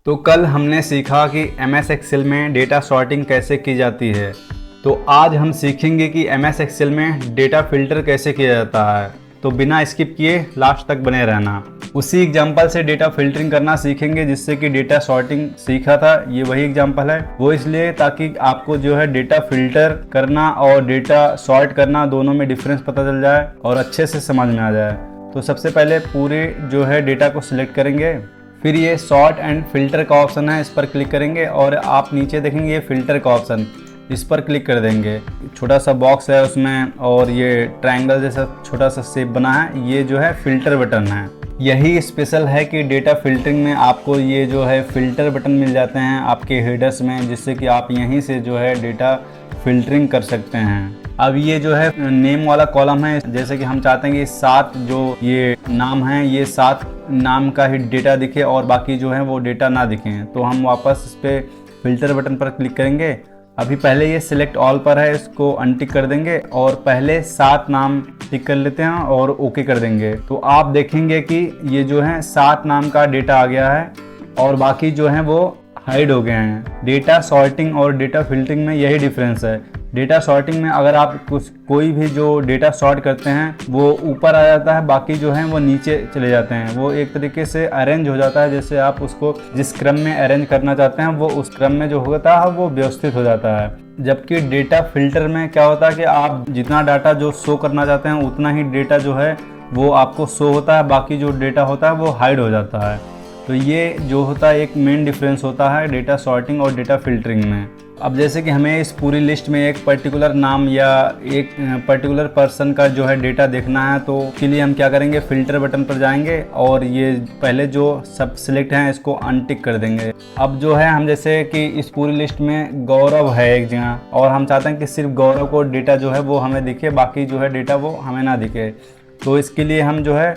तो कल हमने सीखा कि MS एक्सेल में डेटा सॉर्टिंग कैसे की जाती है। तो आज हम सीखेंगे कि MS एक्सेल में डेटा फिल्टर कैसे किया जाता है। तो बिना स्किप किए लास्ट तक बने रहना। उसी एग्जाम्पल से डेटा फिल्टरिंग करना सीखेंगे जिससे कि डेटा सॉर्टिंग सीखा था, ये वही एग्जाम्पल है। वो इसलिए ताकि आपको जो है डेटा फिल्टर करना और डेटा सॉर्ट करना दोनों में डिफरेंस पता चल जाए और अच्छे से समझ में आ जाए। तो सबसे पहले पूरे जो है डेटा को सिलेक्ट करेंगे, फिर ये सॉर्ट एंड फिल्टर का ऑप्शन है, इस पर क्लिक करेंगे और आप नीचे देखेंगे ये फिल्टर का ऑप्शन, इस पर क्लिक कर देंगे। छोटा सा बॉक्स है उसमें और ये ट्रायंगल जैसा छोटा सा शेप बना है, ये जो है फिल्टर बटन है। यही स्पेशल है कि डेटा फिल्टरिंग में आपको ये जो है फिल्टर बटन मिल जाते हैं आपके हेडर्स में, जिससे कि आप यहीं से जो है डेटा फिल्टरिंग कर सकते हैं। अब ये जो है नेम वाला कॉलम है, जैसे कि हम चाहते हैं कि 7 जो ये नाम हैं ये 7 नाम का ही डेटा दिखे और बाकी जो है वो डेटा ना दिखें, तो हम वापस इस पर फिल्टर बटन पर क्लिक करेंगे। अभी पहले ये सिलेक्ट ऑल पर है, इसको अनटिक कर देंगे और पहले 7 नाम टिक कर लेते हैं और ओके कर देंगे। तो आप देखेंगे कि ये जो है 7 नाम का डेटा आ गया है और बाकी जो है वो हाइड हो गए हैं। डेटा सॉर्टिंग और डेटा फिल्टरिंग में यही डिफरेंस है। डेटा सॉर्टिंग में अगर आप कोई भी जो डेटा सॉर्ट करते हैं वो ऊपर आ जाता है, बाकी जो है वो नीचे चले जाते हैं। वो एक तरीके से अरेंज हो जाता है, जैसे आप उसको जिस क्रम में अरेंज करना चाहते हैं वो उस क्रम में जो होता है वो व्यवस्थित हो जाता है। जबकि डेटा फिल्टर में क्या होता है कि आप जितना डाटा जो शो करना चाहते हैं उतना ही डेटा जो है वो आपको शो होता है, बाकी जो डेटा होता है वो हाइड हो जाता है। तो ये जो होता है एक मेन डिफरेंस होता है डेटा सॉर्टिंग और डेटा फिल्टरिंग में। अब जैसे कि हमें इस पूरी लिस्ट में एक पर्टिकुलर नाम या एक पर्टिकुलर पर्सन का जो है डेटा देखना है, तो उसके लिए हम क्या करेंगे, फिल्टर बटन पर जाएंगे और ये पहले जो सब सिलेक्ट हैं इसको अनटिक कर देंगे। अब जो है हम जैसे कि इस पूरी लिस्ट में गौरव है एक जगह और हम चाहते हैं कि सिर्फ गौरव को डेटा जो है वो हमें दिखे, बाकी जो है डेटा वो हमें ना दिखे। तो इसके लिए हम जो है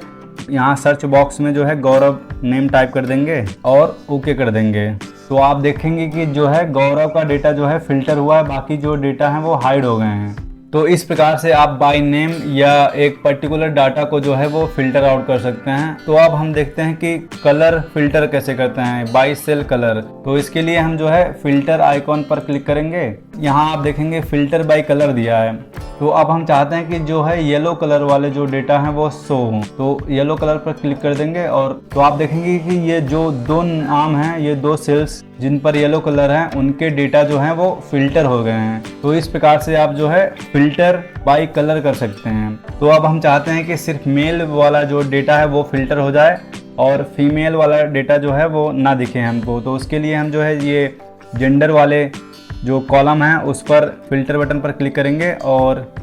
यहाँ सर्च बॉक्स में जो है गौरव नेम टाइप कर देंगे और ओके कर देंगे। तो आप देखेंगे कि जो है गौरव का डेटा जो है फिल्टर हुआ है, बाकी जो डेटा है वो हाइड हो गए हैं। तो इस प्रकार से आप बाय नेम या एक पर्टिकुलर डाटा को जो है वो फिल्टर आउट कर सकते हैं। तो अब हम देखते हैं कि कलर फिल्टर कैसे करते हैं, बाय सेल कलर। तो इसके लिए हम जो है फिल्टर आइकॉन पर क्लिक करेंगे। यहाँ आप देखेंगे फिल्टर बाय कलर दिया है। तो अब हम चाहते हैं कि जो है येलो कलर वाले जो डेटा हैं वो शो हों, तो येलो कलर पर क्लिक कर देंगे और तो आप देखेंगे कि ये जो 2 नाम हैं, ये 2 सेल्स जिन पर येलो कलर है उनके डेटा जो है वो फिल्टर हो गए हैं। तो इस प्रकार से आप जो है फिल्टर बाय कलर कर सकते हैं। तो अब हम चाहते हैं कि सिर्फ मेल वाला जो डेटा है वो फिल्टर हो जाए और फीमेल वाला डेटा जो है वो ना दिखे हमको। तो उसके लिए हम जो है ये जेंडर वाले जो कॉलम है उस पर फिल्टर बटन पर क्लिक करेंगे और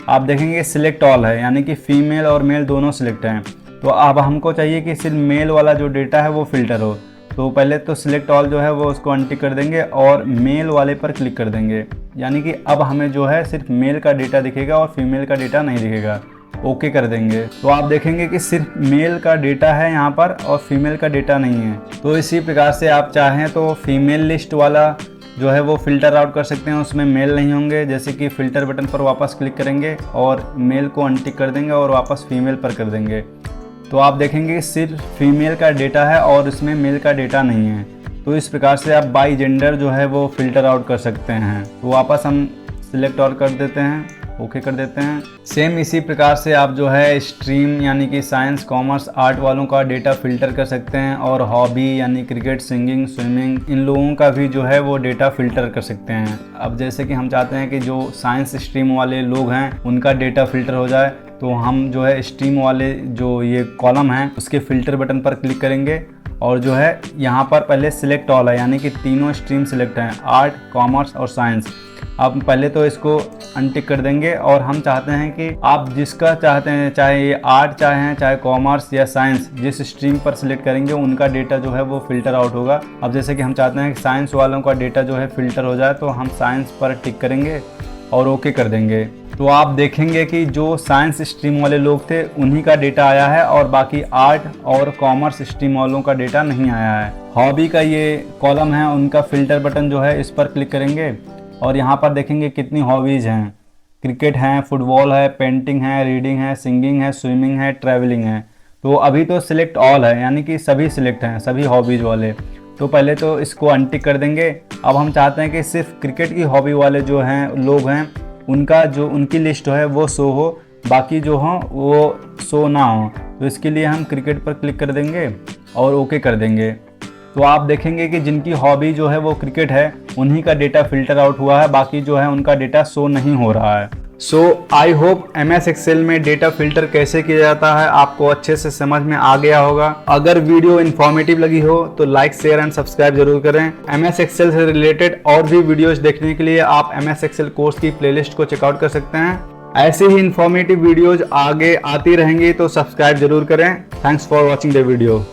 आप देखेंगे सिलेक्ट ऑल है, यानी कि फीमेल और मेल दोनों सिलेक्ट हैं। तो अब हमको चाहिए कि सिर्फ मेल वाला जो डेटा है वो फिल्टर हो। तो पहले तो सिलेक्ट ऑल जो है वो उसको अनटिक कर देंगे और मेल वाले पर क्लिक कर देंगे, यानी कि अब हमें जो है सिर्फ मेल का डेटा दिखेगा और फीमेल का डेटा नहीं दिखेगा। ओके कर देंगे। तो आप देखेंगे कि सिर्फ मेल का डेटा है यहाँ पर और फीमेल का डेटा नहीं है। तो इसी प्रकार से आप चाहें तो फीमेल लिस्ट वाला जो है वो फिल्टर आउट कर सकते हैं, उसमें मेल नहीं होंगे। जैसे कि फिल्टर बटन पर वापस क्लिक करेंगे और मेल को अनटिक कर देंगे और वापस फीमेल पर कर देंगे। तो आप देखेंगे सिर्फ फीमेल का डेटा है और इसमें मेल का डेटा नहीं है। तो इस प्रकार से आप बाय जेंडर जो है वो फिल्टर आउट कर सकते हैं। तो वापस हम सिलेक्ट ऑल कर देते हैं, ओके कर देते हैं। सेम इसी प्रकार से आप जो है स्ट्रीम यानी कि साइंस, कॉमर्स, आर्ट वालों का डेटा फिल्टर कर सकते हैं और हॉबी यानी क्रिकेट, सिंगिंग, स्विमिंग, इन लोगों का भी जो है वो डेटा फिल्टर कर सकते हैं। अब जैसे कि हम चाहते हैं कि जो साइंस स्ट्रीम वाले लोग हैं उनका डेटा फिल्टर हो जाए, तो हम जो है स्ट्रीम वाले जो ये कॉलम है उसके फिल्टर बटन पर क्लिक करेंगे और जो है यहाँ पर पहले सिलेक्ट ऑल है, यानी कि तीनों स्ट्रीम सिलेक्ट हैं, आर्ट, कॉमर्स और साइंस। अब पहले तो इसको अनटिक कर देंगे और हम चाहते हैं कि आप जिसका चाहते हैं, चाहे ये आर्ट चाहे चाहे कॉमर्स या साइंस, जिस स्ट्रीम पर सिलेक्ट करेंगे उनका डेटा जो है वो फिल्टर आउट होगा। अब जैसे कि हम चाहते हैं कि साइंस वालों का डेटा जो है फिल्टर हो जाए, तो हम साइंस पर टिक करेंगे और ओके कर देंगे। तो आप देखेंगे कि जो साइंस स्ट्रीम वाले लोग थे उन्हीं का डेटा आया है और बाकी आर्ट और कॉमर्स स्ट्रीम वालों का डेटा नहीं आया है। हॉबी का ये कॉलम है, उनका फिल्टर बटन जो है इस पर क्लिक करेंगे और यहाँ पर देखेंगे कितनी हॉबीज़ हैं। क्रिकेट है, फुटबॉल है, पेंटिंग है, रीडिंग है, सिंगिंग है, स्विमिंग है, ट्रैवलिंग है। तो अभी तो सिलेक्ट ऑल है, यानी कि सभी सिलेक्ट हैं, सभी हॉबीज़ वाले। तो पहले तो इसको अनटिक कर देंगे। अब हम चाहते हैं कि सिर्फ क्रिकेट की हॉबी वाले जो हैं लोग हैं उनका जो उनकी लिस्ट है वो शो हो, बाकी जो हो वो शो ना हो। तो इसके लिए हम क्रिकेट पर क्लिक कर देंगे और ओके कर देंगे। तो आप देखेंगे कि जिनकी हॉबी जो है वो क्रिकेट है उन्हीं का डेटा फिल्टर आउट हुआ है, बाकी जो है उनका डेटा शो नहीं हो रहा है। सो आई होप MS एक्सेल में डेटा फिल्टर कैसे किया जाता है आपको अच्छे से समझ में आ गया होगा। अगर वीडियो इन्फॉर्मेटिव लगी हो तो लाइक, शेयर एंड सब्सक्राइब जरूर करें। MS एक्सेल से रिलेटेड और भी वीडियोज देखने के लिए आप MS एक्सेल कोर्स की प्लेलिस्ट को चेकआउट कर सकते हैं। ऐसी ही इन्फॉर्मेटिव वीडियोज आगे आती रहेंगी तो सब्सक्राइब जरूर करें। Thanks for watching the video.